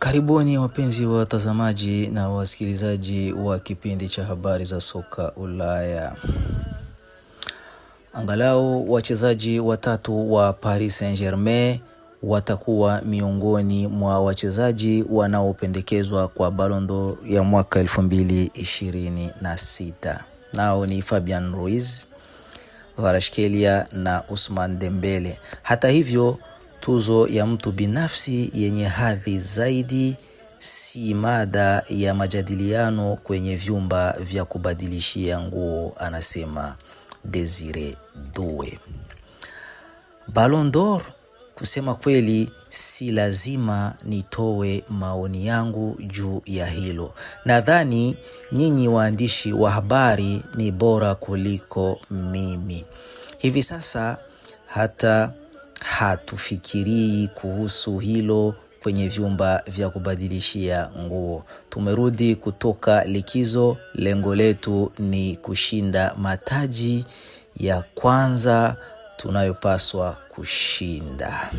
Karibuni wapenzi watazamaji na wasikilizaji wa kipindi cha habari za soka Ulaya. Angalau wachezaji watatu wa Paris Saint-Germain watakuwa miongoni mwa wachezaji wanaopendekezwa kwa Ballon d'Or ya mwaka 2026. Nao ni Fabian Ruiz, Kvaratskhelia na Ousmane Dembele. Hata hivyo, tuzo ya mtu binafsi yenye hadhi zaidi si mada ya majadiliano kwenye vyumba vya kubadilishia nguo, anasema Desire Doué. Ballon d'Or, kusema kweli si lazima nitoe maoni yangu juu ya hilo. Nadhani nyinyi waandishi wa habari ni bora kuliko mimi. Hivi sasa hata hatufikirii kuhusu hilo kwenye vyumba vya kubadilishia nguo. Tumerudi kutoka likizo, lengo letu ni kushinda mataji ya kwanza tunayopaswa kushinda.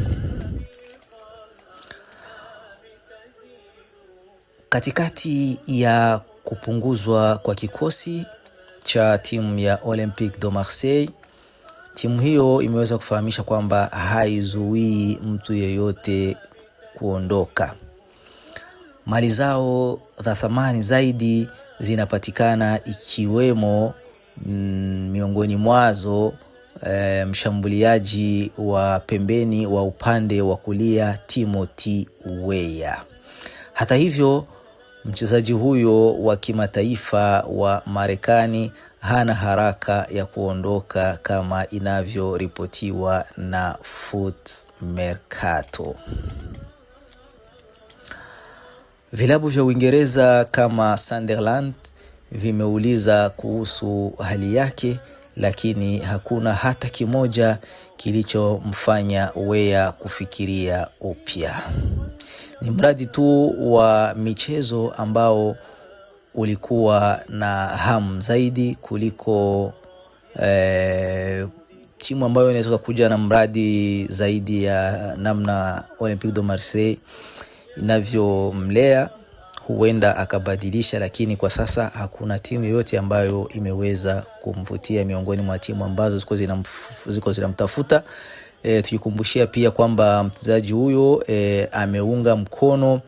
Katikati ya kupunguzwa kwa kikosi cha timu ya Olympique de Marseille, timu hiyo imeweza kufahamisha kwamba haizuii mtu yeyote kuondoka. Mali zao za thamani zaidi zinapatikana, ikiwemo miongoni mwazo mshambuliaji wa pembeni wa upande wa kulia Timothy Weah. Hata hivyo, mchezaji huyo wa kimataifa wa Marekani hana haraka ya kuondoka kama inavyoripotiwa na Foot Mercato. Vilabu vya Uingereza kama Sunderland vimeuliza kuhusu hali yake, lakini hakuna hata kimoja kilichomfanya Weah kufikiria upya. Ni mradi tu wa michezo ambao ulikuwa na hamu zaidi kuliko timu ambayo inaweza kuja na mradi zaidi ya namna Olympique de Marseille inavyomlea. Huenda akabadilisha, lakini kwa sasa hakuna timu yoyote ambayo imeweza kumvutia miongoni mwa timu ambazo ziko zinamtafuta. Tukikumbushia pia kwamba mchezaji huyo ameunga mkono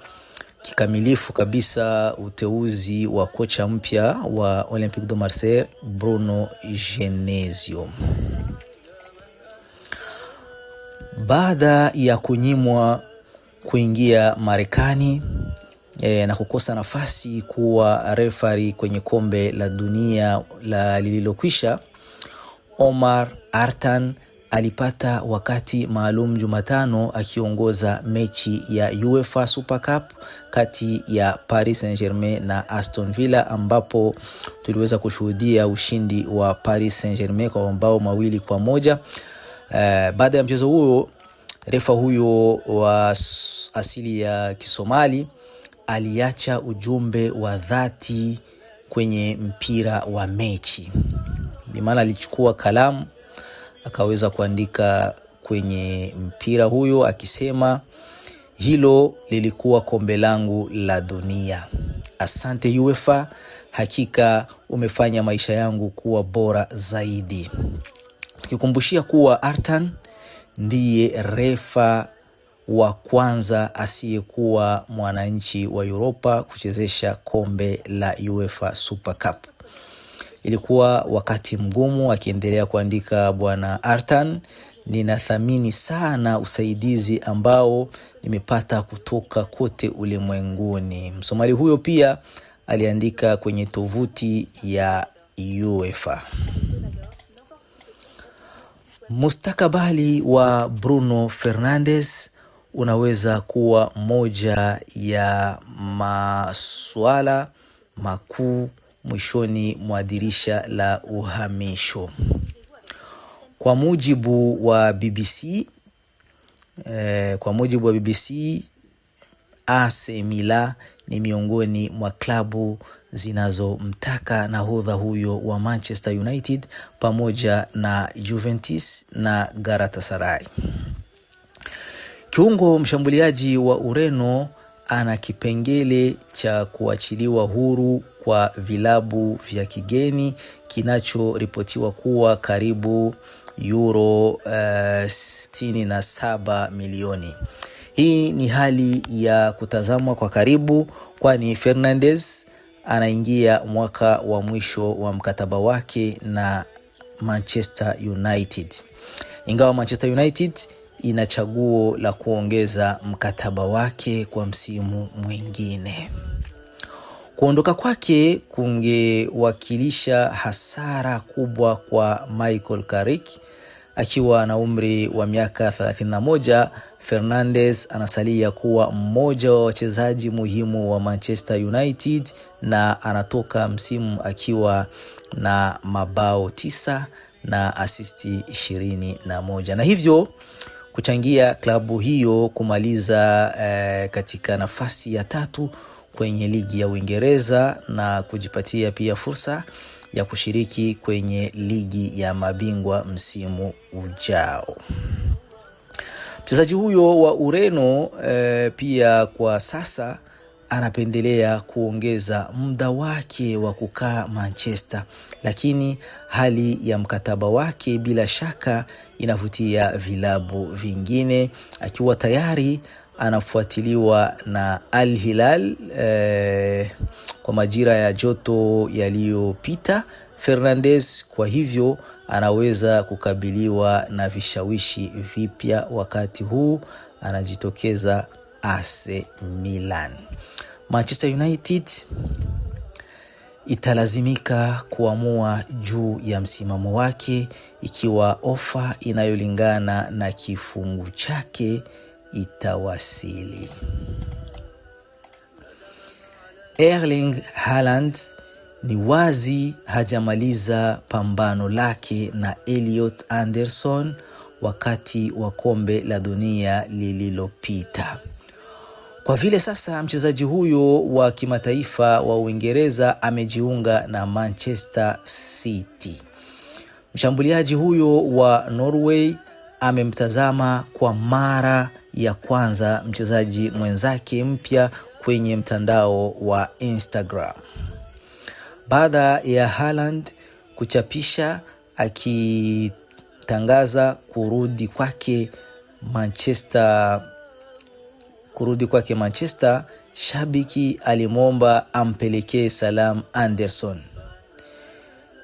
kikamilifu kabisa uteuzi wa kocha mpya wa Olympique de Marseille, Bruno Genesio. Baada ya kunyimwa kuingia Marekani na kukosa nafasi kuwa referee kwenye kombe la dunia lililokwisha, Omar Artan alipata wakati maalum Jumatano akiongoza mechi ya UEFA Super Cup kati ya Paris Saint-Germain na Aston Villa, ambapo tuliweza kushuhudia ushindi wa Paris Saint-Germain kwa mabao 2-1. Baada ya mchezo huo, refa huyo wa asili ya Kisomali aliacha ujumbe wa dhati kwenye mpira wa mechi. Bimana alichukua kalamu akaweza kuandika kwenye mpira huyo akisema, hilo lilikuwa kombe langu la dunia. Asante UEFA, hakika umefanya maisha yangu kuwa bora zaidi. Tukikumbushia kuwa Artan ndiye refa wa kwanza asiyekuwa mwananchi wa Europa kuchezesha kombe la UEFA Super Cup. Ilikuwa wakati mgumu, akiendelea kuandika bwana Artan, ninathamini sana usaidizi ambao nimepata kutoka kote ulimwenguni. Msomali huyo pia aliandika kwenye tovuti ya UEFA. Mustakabali wa Bruno Fernandes unaweza kuwa moja ya masuala makuu mwishoni mwa dirisha la uhamisho. Kwa mujibu wa BBC, AC Milan ni miongoni mwa klabu zinazomtaka nahodha huyo wa Manchester United pamoja na Juventus na Galatasaray. Kiungo mshambuliaji wa Ureno ana kipengele cha kuachiliwa huru kwa vilabu vya kigeni kinachoripotiwa kuwa karibu euro 67 milioni. Hii ni hali ya kutazamwa kwa karibu, kwani Fernandes anaingia mwaka wa mwisho wa mkataba wake na Manchester United. Ingawa Manchester United ina chaguo la kuongeza mkataba wake kwa msimu mwingine. Kuondoka kwake kungewakilisha hasara kubwa kwa Michael Carrick. Akiwa na umri wa miaka 31, Fernandes anasalia kuwa mmoja wa wachezaji muhimu wa Manchester United na anatoka msimu akiwa na mabao 9 na asisti 21, na hivyo kuchangia klabu hiyo kumaliza katika nafasi ya 3 kwenye ligi ya Uingereza na kujipatia pia fursa ya kushiriki kwenye ligi ya mabingwa msimu ujao. Mchezaji huyo wa Ureno pia kwa sasa anapendelea kuongeza muda wake wa kukaa Manchester, lakini hali ya mkataba wake bila shaka inavutia vilabu vingine, akiwa tayari anafuatiliwa na Al Hilal kwa majira ya joto yaliyopita. Fernandes kwa hivyo anaweza kukabiliwa na vishawishi vipya wakati huu anajitokeza AC Milan. Manchester United italazimika kuamua juu ya msimamo wake ikiwa ofa inayolingana na kifungu chake itawasili. Erling Haaland ni wazi hajamaliza pambano lake na Elliot Anderson wakati wa kombe la dunia lililopita. Kwa vile sasa mchezaji huyo wa kimataifa wa Uingereza amejiunga na Manchester City. Mshambuliaji huyo wa Norway amemtazama kwa mara ya kwanza mchezaji mwenzake mpya kwenye mtandao wa Instagram. Baada ya Haaland kuchapisha akitangaza kurudi kwake Manchester, shabiki alimwomba ampelekee salam Anderson.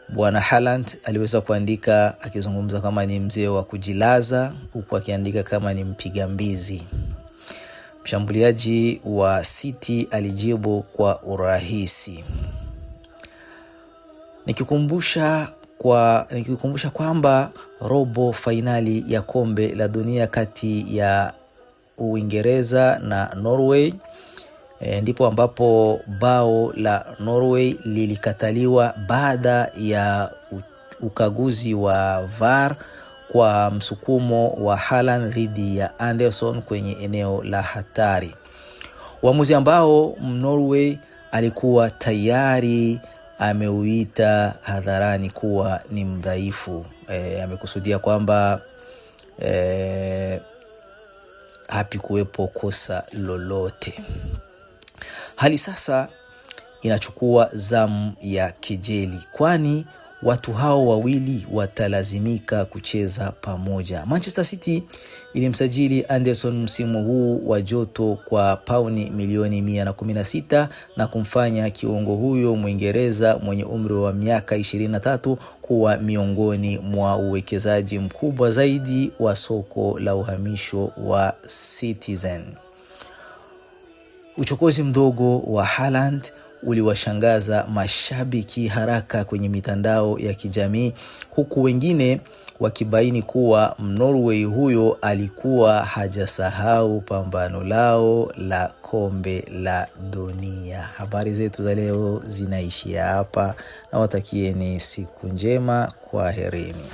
Bwana Haaland aliweza kuandika akizungumza kama ni mzee wa kujilaza, huku akiandika kama ni mpiga mbizi. Mshambuliaji wa City alijibu kwa urahisi. Nikikumbusha kwamba robo finali ya kombe la dunia kati ya Uingereza na Norway ndipo ambapo bao la Norway lilikataliwa baada ya ukaguzi wa VAR kwa msukumo wa Haaland dhidi ya Anderson kwenye eneo la hatari. Uamuzi ambao Norway alikuwa tayari ameuita hadharani kuwa ni mdhaifu. Amekusudia kwamba hapikuwepo kosa lolote. Hali sasa inachukua zamu ya kejeli, kwani watu hao wawili watalazimika kucheza pamoja. Manchester City ilimsajili Anderson msimu huu wa joto kwa pauni milioni 116 na kumfanya kiungo huyo Mwingereza mwenye umri wa miaka 23 kuwa miongoni mwa uwekezaji mkubwa zaidi wa soko la uhamisho wa Citizen. Uchokozi mdogo wa Haaland uliwashangaza mashabiki haraka kwenye mitandao ya kijamii, huku wengine wakibaini kuwa Norway huyo alikuwa hajasahau pambano lao la kombe la dunia. Habari zetu za leo zinaishia hapa, na watakieni siku njema. Kwaherini.